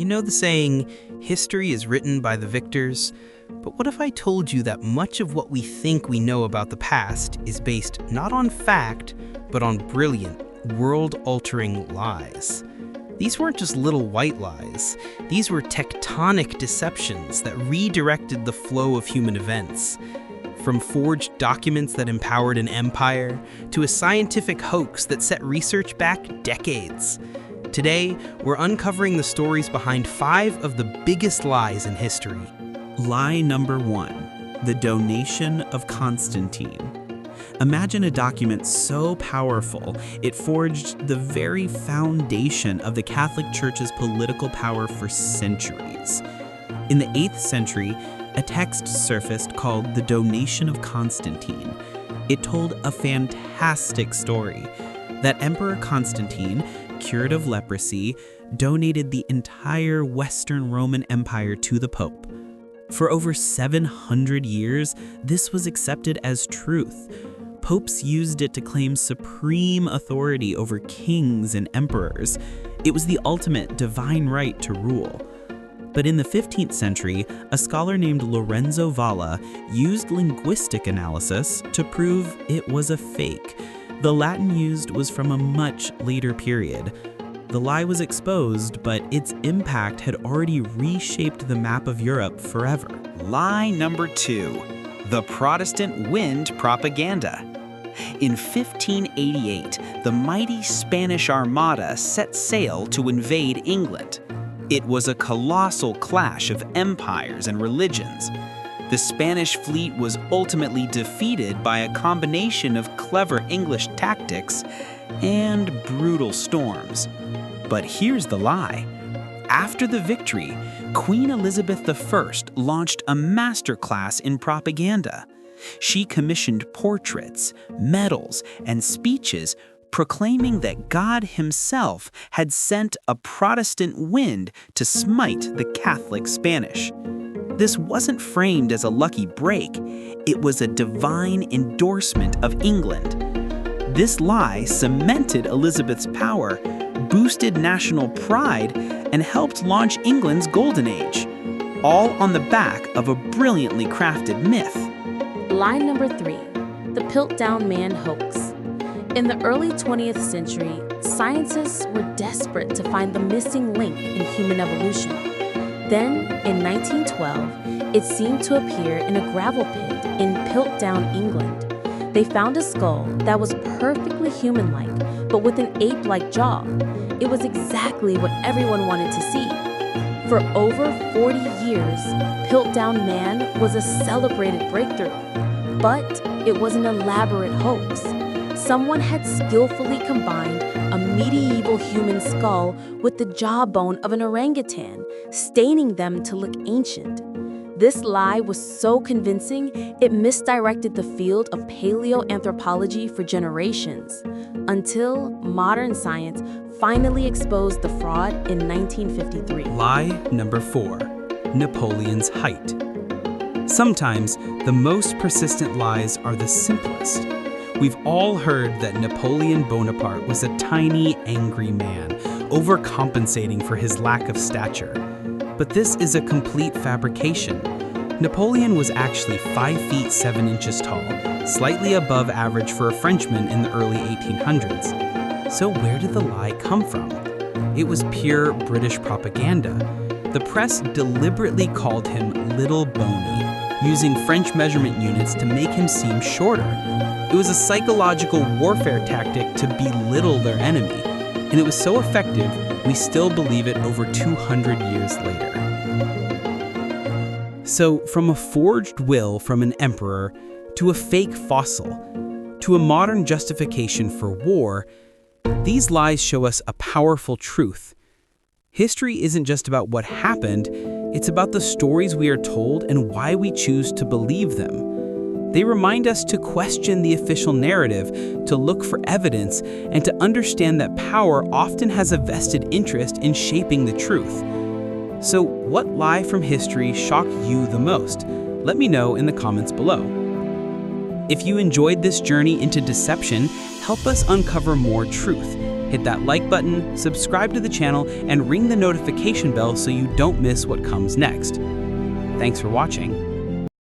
You know the saying, history is written by the victors? But what if I told you that much of what we think we know about the past is based not on fact, but on brilliant, world-altering lies? These weren't just little white lies. These were tectonic deceptions that redirected the flow of human events. From forged documents that empowered an empire, to a scientific hoax that set research back decades. Today, we're uncovering the stories behind 5 of the biggest lies in history. Lie number 1, the donation of Constantine. Imagine a document so powerful, it forged the very foundation of the Catholic Church's political power for centuries. In the 8th century, a text surfaced called the Donation of Constantine. It told a fantastic story that Emperor Constantine, cured of leprosy, donated the entire Western Roman Empire to the Pope. For over 700 years, this was accepted as truth. Popes used it to claim supreme authority over kings and emperors. It was the ultimate divine right to rule. But in the 15th century, a scholar named Lorenzo Valla used linguistic analysis to prove it was a fake. The Latin used was from a much later period. The lie was exposed, but its impact had already reshaped the map of Europe forever. Lie number 2, the Protestant wind propaganda. In 1588, the mighty Spanish Armada set sail to invade England. It was a colossal clash of empires and religions. The Spanish fleet was ultimately defeated by a combination of clever English tactics and brutal storms. But here's the lie. After the victory, Queen Elizabeth I launched a masterclass in propaganda. She commissioned portraits, medals, and speeches proclaiming that God himself had sent a Protestant wind to smite the Catholic Spanish. This wasn't framed as a lucky break, it was a divine endorsement of England. This lie cemented Elizabeth's power, boosted national pride, and helped launch England's golden age, all on the back of a brilliantly crafted myth. Lie number 3, the Piltdown Man hoax. In the early 20th century, scientists were desperate to find the missing link in human evolution. Then, in 1912, it seemed to appear in a gravel pit in Piltdown, England. They found a skull that was perfectly human-like, but with an ape-like jaw. It was exactly what everyone wanted to see. For over 40 years, Piltdown Man was a celebrated breakthrough, but it was an elaborate hoax. Someone had skillfully combined a medieval human skull with the jawbone of an orangutan, staining them to look ancient. This lie was so convincing, it misdirected the field of paleoanthropology for generations, until modern science finally exposed the fraud in 1953. Lie number 4, Napoleon's height. Sometimes, the most persistent lies are the simplest. We've all heard that Napoleon Bonaparte was a tiny, angry man, overcompensating for his lack of stature. But this is a complete fabrication. Napoleon was actually 5 feet 7 inches tall, slightly above average for a Frenchman in the early 1800s. So where did the lie come from? It was pure British propaganda. The press deliberately called him Little Boney, using French measurement units to make him seem shorter. It was a psychological warfare tactic to belittle their enemy, and it was so effective, we still believe it over 200 years later. So, from a forged will from an emperor, to a fake fossil, to a modern justification for war, these lies show us a powerful truth. History isn't just about what happened, it's about the stories we are told and why we choose to believe them. They remind us to question the official narrative, to look for evidence, and to understand that power often has a vested interest in shaping the truth. So, what lie from history shocked you the most? Let me know in the comments below. If you enjoyed this journey into deception, help us uncover more truth. Hit that like button, subscribe to the channel, and ring the notification bell so you don't miss what comes next. Thanks for watching.